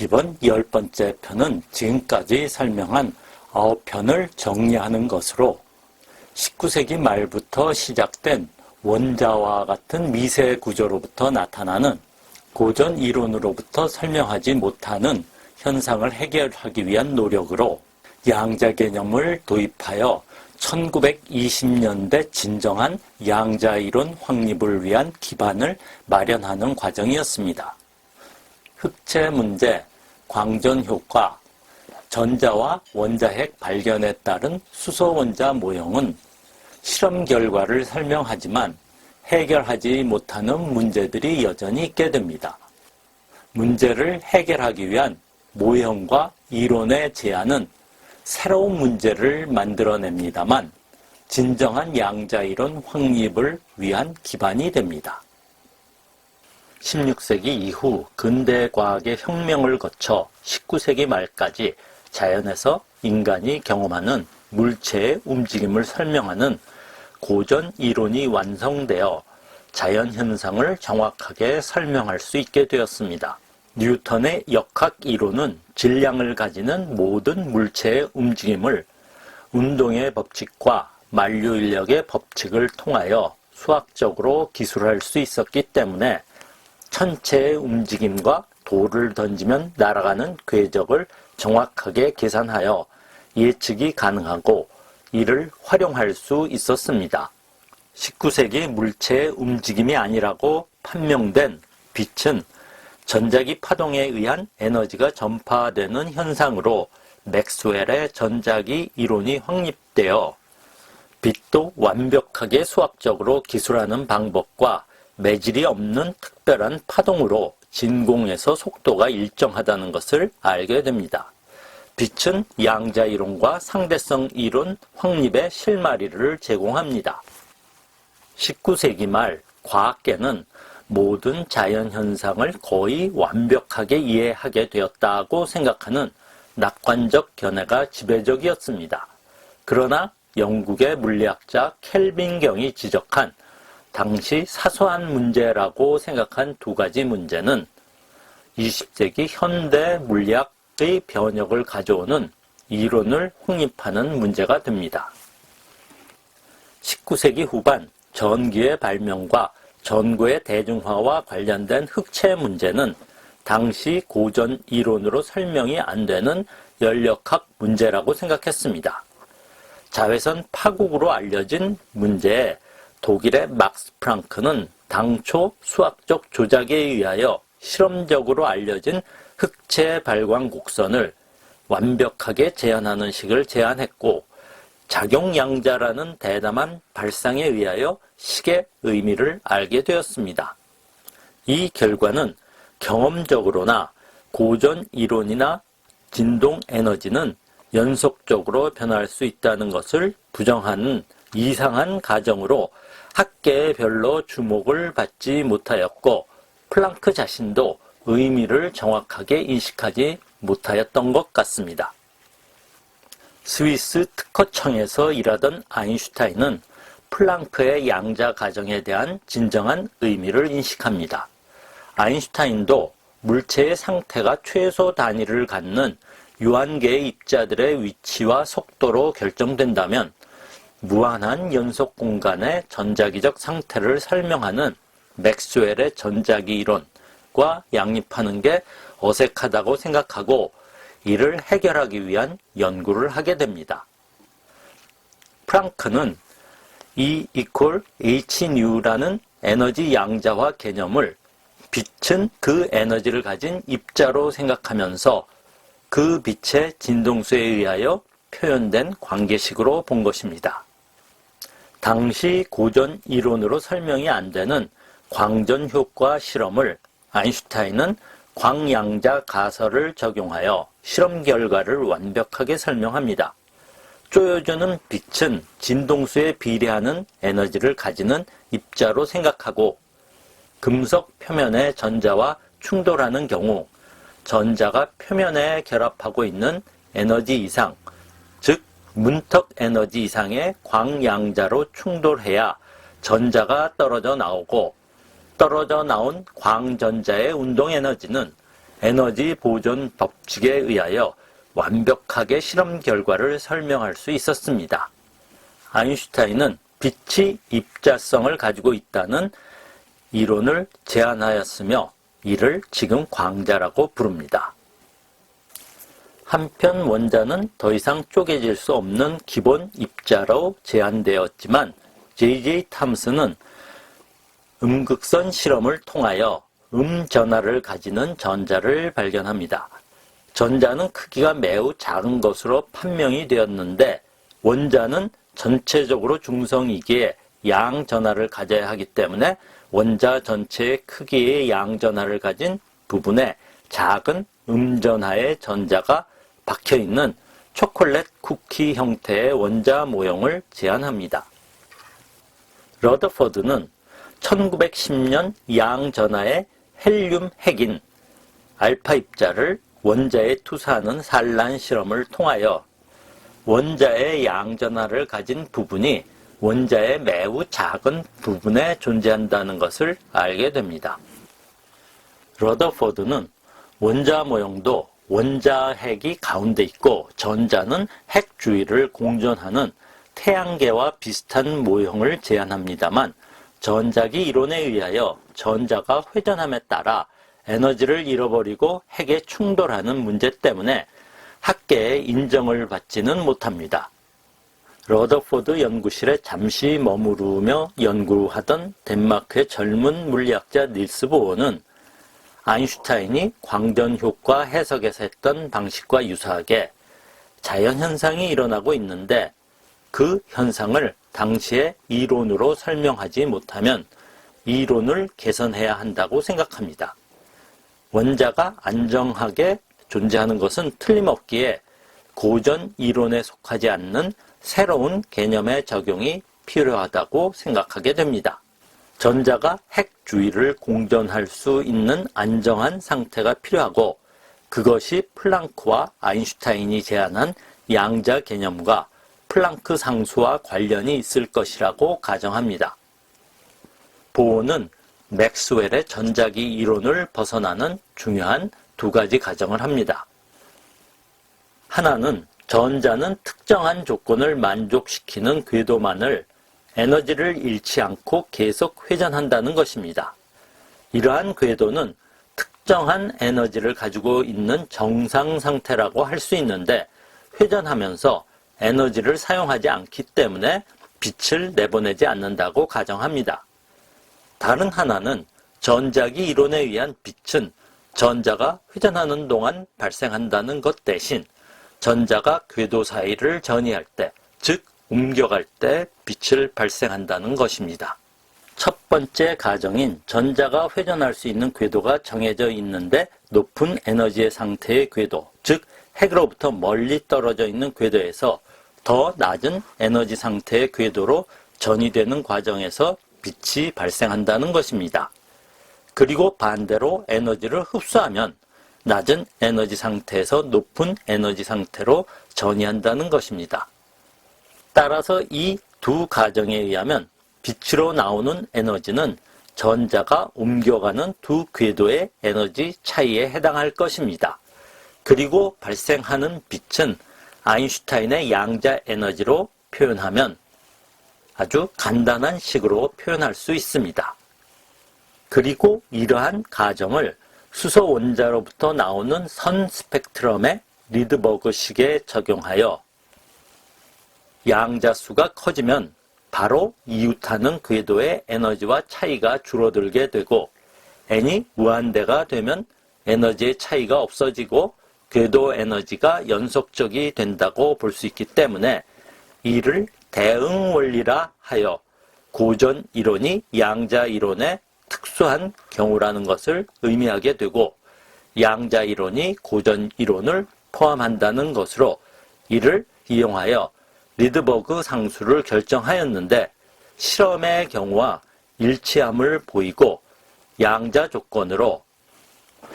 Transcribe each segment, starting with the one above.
이번 10번째 편은 지금까지 설명한 9편을 정리하는 것으로 19세기 말부터 시작된 원자와 같은 미세 구조로부터 나타나는 고전 이론으로부터 설명하지 못하는 현상을 해결하기 위한 노력으로 양자 개념을 도입하여 1920년대 진정한 양자 이론 확립을 위한 기반을 마련하는 과정이었습니다. 흑체 문제, 광전 효과, 전자와 원자핵 발견에 따른 수소 원자 모형은 실험 결과를 설명하지만 해결하지 못하는 문제들이 여전히 있게 됩니다. 문제를 해결하기 위한 모형과 이론의 제안은 새로운 문제를 만들어냅니다만 진정한 양자 이론 확립을 위한 기반이 됩니다. 16세기 이후 근대 과학의 혁명을 거쳐 19세기 말까지 자연에서 인간이 경험하는 물체의 움직임을 설명하는 고전 이론이 완성되어 자연 현상을 정확하게 설명할 수 있게 되었습니다. 뉴턴의 역학 이론은 질량을 가지는 모든 물체의 움직임을 운동의 법칙과 만류 인력의 법칙을 통하여 수학적으로 기술할 수 있었기 때문에 천체의 움직임과 돌을 던지면 날아가는 궤적을 정확하게 계산하여 예측이 가능하고 이를 활용할 수 있었습니다. 19세기 물체의 움직임이 아니라고 판명된 빛은 전자기 파동에 의한 에너지가 전파되는 현상으로 맥스웰의 전자기 이론이 확립되어 빛도 완벽하게 수학적으로 기술하는 방법과 매질이 없는 특별한 파동으로 진공에서 속도가 일정하다는 것을 알게 됩니다. 빛은 양자 이론과 상대성 이론 확립의 실마리를 제공합니다. 19세기 말 과학계는 모든 자연 현상을 거의 완벽하게 이해하게 되었다고 생각하는 낙관적 견해가 지배적이었습니다. 그러나 영국의 물리학자 켈빈경이 지적한 당시 사소한 문제라고 생각한 두 가지 문제는 20세기 현대 물리학의 변혁을 가져오는 이론을 확립하는 문제가 됩니다. 19세기 후반 전기의 발명과 전구의 대중화와 관련된 흑체 문제는 당시 고전 이론으로 설명이 안 되는 연력학 문제라고 생각했습니다. 자외선 파국으로 알려진 문제에 독일의 막스 프랑크는 당초 수학적 조작에 의하여 실험적으로 알려진 흑체 발광 곡선을 완벽하게 재현하는 식을 제안했고 작용양자라는 대담한 발상에 의하여 식의 의미를 알게 되었습니다. 이 결과는 경험적으로나 고전 이론이나 진동 에너지는 연속적으로 변할 수 있다는 것을 부정하는 이상한 가정으로 학계에 별로 주목을 받지 못하였고 플랑크 자신도 의미를 정확하게 인식하지 못하였던 것 같습니다. 스위스 특허청에서 일하던 아인슈타인은 플랑크의 양자 가정에 대한 진정한 의미를 인식합니다. 아인슈타인도 물체의 상태가 최소 단위를 갖는 유한계의 입자들의 위치와 속도로 결정된다면 무한한 연속 공간의 전자기적 상태를 설명하는 맥스웰의 전자기 이론과 양립하는 게 어색하다고 생각하고 이를 해결하기 위한 연구를 하게 됩니다. 프랑크는 E=hν라는 에너지 양자화 개념을 빛은 그 에너지를 가진 입자로 생각하면서 그 빛의 진동수에 의하여 표현된 관계식으로 본 것입니다. 당시 고전 이론으로 설명이 안 되는 광전 효과 실험을 아인슈타인은 광양자 가설을 적용하여 실험 결과를 완벽하게 설명합니다. 쪼여주는 빛은 진동수에 비례하는 에너지를 가지는 입자로 생각하고 금속 표면의 전자와 충돌하는 경우 전자가 표면에 결합하고 있는 에너지 이상, 즉 문턱 에너지 이상의 광양자로 충돌해야 전자가 떨어져 나오고 떨어져 나온 광전자의 운동 에너지는 에너지 보존 법칙에 의하여 완벽하게 실험 결과를 설명할 수 있었습니다. 아인슈타인은 빛이 입자성을 가지고 있다는 이론을 제안하였으며 이를 지금 광자라고 부릅니다. 한편 원자는 더 이상 쪼개질 수 없는 기본 입자로 제한되었지만 J.J. 탐슨은 음극선 실험을 통하여 전하를 가지는 전자를 발견합니다. 전자는 크기가 매우 작은 것으로 판명이 되었는데 원자는 전체적으로 중성이기에 양전하를 가져야 하기 때문에 원자 전체의 크기의 양전하를 가진 부분에 작은 음전하의 전자가 박혀있는 초콜릿 쿠키 형태의 원자 모형을 제안합니다. 러더포드는 1910년 양전하의 헬륨 핵인 알파 입자를 원자에 투사하는 산란 실험을 통하여 원자의 양전하를 가진 부분이 원자의 매우 작은 부분에 존재한다는 것을 알게 됩니다. 러더포드는 원자 모형도 원자 핵이 가운데 있고 전자는 핵 주위를 공전하는 태양계와 비슷한 모형을 제안합니다만 전자기 이론에 의하여 전자가 회전함에 따라 에너지를 잃어버리고 핵에 충돌하는 문제 때문에 학계의 인정을 받지는 못합니다. 러더포드 연구실에 잠시 머무르며 연구하던 덴마크의 젊은 물리학자 닐스 보어는 아인슈타인이 광전 효과 해석에서 했던 방식과 유사하게 자연현상이 일어나고 있는데 그 현상을 당시의 이론으로 설명하지 못하면 이론을 개선해야 한다고 생각합니다. 원자가 안정하게 존재하는 것은 틀림없기에 고전 이론에 속하지 않는 새로운 개념의 적용이 필요하다고 생각하게 됩니다. 전자가 핵 주위를 공전할 수 있는 안정한 상태가 필요하고 그것이 플랑크와 아인슈타인이 제안한 양자 개념과 플랑크 상수와 관련이 있을 것이라고 가정합니다. 보어는 맥스웰의 전자기 이론을 벗어나는 중요한 두 가지 가정을 합니다. 하나는 전자는 특정한 조건을 만족시키는 궤도만을 에너지를 잃지 않고 계속 회전한다는 것입니다. 이러한 궤도는 특정한 에너지를 가지고 있는 정상 상태라고 할 수 있는데 회전하면서 에너지를 사용하지 않기 때문에 빛을 내보내지 않는다고 가정합니다. 다른 하나는 전자기 이론에 의한 빛은 전자가 회전하는 동안 발생한다는 것 대신 전자가 궤도 사이를 전이할 때, 즉 옮겨갈 때 빛을 발생한다는 것입니다. 첫 번째 가정인 전자가 회전할 수 있는 궤도가 정해져 있는데 높은 에너지의 상태의 궤도, 즉 핵으로부터 멀리 떨어져 있는 궤도에서 더 낮은 에너지 상태의 궤도로 전이되는 과정에서 빛이 발생한다는 것입니다. 그리고 반대로 에너지를 흡수하면 낮은 에너지 상태에서 높은 에너지 상태로 전이한다는 것입니다. 따라서 이 두 가정에 의하면 빛으로 나오는 에너지는 전자가 옮겨가는 두 궤도의 에너지 차이에 해당할 것입니다. 그리고 발생하는 빛은 아인슈타인의 양자 에너지로 표현하면 아주 간단한 식으로 표현할 수 있습니다. 그리고 이러한 가정을 수소 원자로부터 나오는 선 스펙트럼의 리드버그식에 적용하여 양자수가 커지면 바로 이웃하는 궤도의 에너지와 차이가 줄어들게 되고 n이 무한대가 되면 에너지의 차이가 없어지고 궤도 에너지가 연속적이 된다고 볼 수 있기 때문에 이를 대응 원리라 하여 고전 이론이 양자 이론의 특수한 경우라는 것을 의미하게 되고 양자 이론이 고전 이론을 포함한다는 것으로 이를 이용하여 리드버그 상수를 결정하였는데 실험의 경우와 일치함을 보이고 양자 조건으로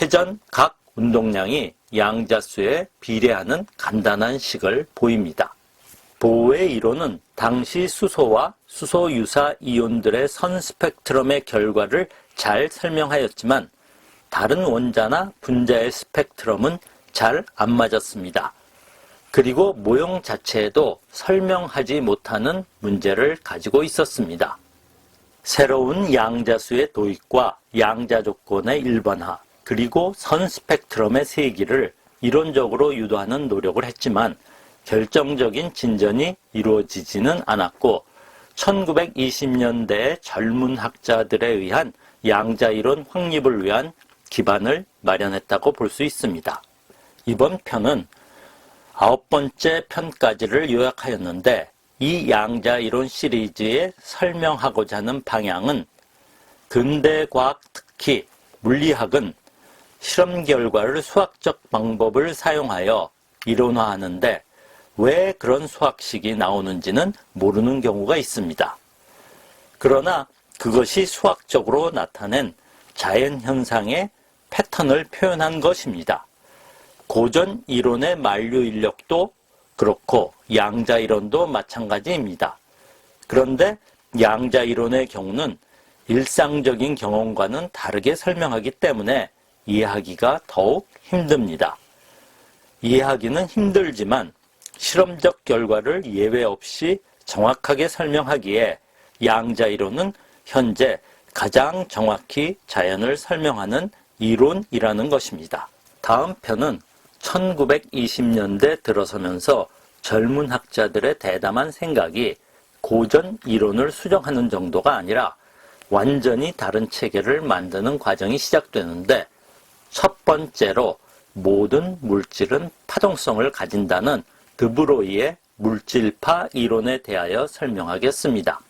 회전 각 운동량이 양자수에 비례하는 간단한 식을 보입니다. 보어의 이론은 당시 수소와 수소 유사 이온들의 선 스펙트럼의 결과를 잘 설명하였지만 다른 원자나 분자의 스펙트럼은 잘 안 맞았습니다. 그리고 모형 자체에도 설명하지 못하는 문제를 가지고 있었습니다. 새로운 양자수의 도입과 양자 조건의 일반화, 그리고 선 스펙트럼의 세기를 이론적으로 유도하는 노력을 했지만 결정적인 진전이 이루어지지는 않았고 1920년대의 젊은 학자들에 의한 양자이론 확립을 위한 기반을 마련했다고 볼 수 있습니다. 이번 편은 9번째 편까지를 요약하였는데 이 양자이론 시리즈에 설명하고자 하는 방향은 근대 과학, 특히 물리학은 실험 결과를 수학적 방법을 사용하여 이론화하는데 왜 그런 수학식이 나오는지는 모르는 경우가 있습니다. 그러나 그것이 수학적으로 나타낸 자연현상의 패턴을 표현한 것입니다. 고전 이론의 만류 인력도 그렇고 양자이론도 마찬가지입니다. 그런데 양자이론의 경우는 일상적인 경험과는 다르게 설명하기 때문에 이해하기가 더욱 힘듭니다. 이해하기는 힘들지만 실험적 결과를 예외 없이 정확하게 설명하기에 양자이론은 현재 가장 정확히 자연을 설명하는 이론이라는 것입니다. 다음 편은 1920년대 들어서면서 젊은 학자들의 대담한 생각이 고전 이론을 수정하는 정도가 아니라 완전히 다른 체계를 만드는 과정이 시작되는데 첫 번째로 모든 물질은 파동성을 가진다는 드브로이의 물질파 이론에 대하여 설명하겠습니다.